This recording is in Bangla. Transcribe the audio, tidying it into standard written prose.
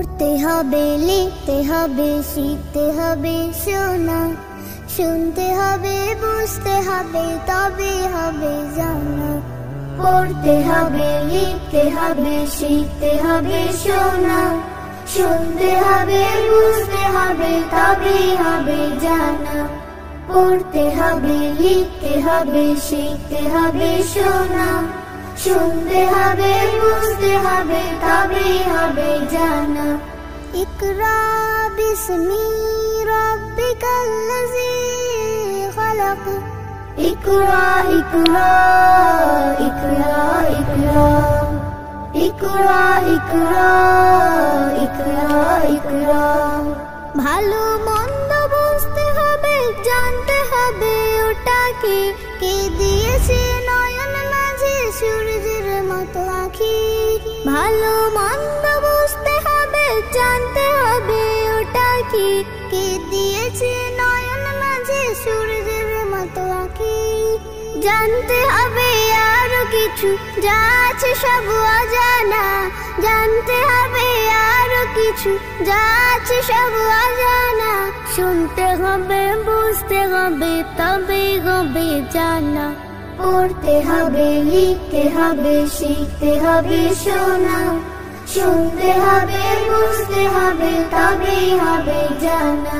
পড়তে হবে, লিখতে হবে, শিখতে হবে শোনা, শুনতে হবে, বুঝতে হবে, তবে হবে জানা। পড়তে হবে, লিখতে হবে, শিখতে হবে শোনা, শুনতে হবে, বুঝতে হবে, তবে হবে জানা। পড়তে হবে, লিখতে হবে, শিখতে হবে শোনা, শুনতে হবে, বুঝতে হবে, তবে হবে জানা। ইকরা বিসমি রাব্বিকাল্লাযী খালাক। ইকরা ইকরা ইকরা ইকরা ইকরা ইকরা ইকরা ইকরা। ভালো মন্দ বুঝতে হবে, জানতে হবে ওটা কি, কে দিয়েছে নয়ন মাঝে সূর্যের মতো আঁখি। ভালো মন্দ বুঝতে হবে, জানতে হবে ওটা কি, কে দিয়েছে নয়ন মাঝে সূর্যের মতো আঁখি। জানতে হবে আরো কিছু, যা আছে সব অজানা। জানতে হবে আরো কিছু, যা আছে সব অজানা। শুনতে হবে, বুঝতে হবে, তবে হবে জানা। পড়তে হবে, লিখতে হবে, শিখতে হবে শোনা, শুনতে হবে, বুঝতে হবে, তবে হবে জানা।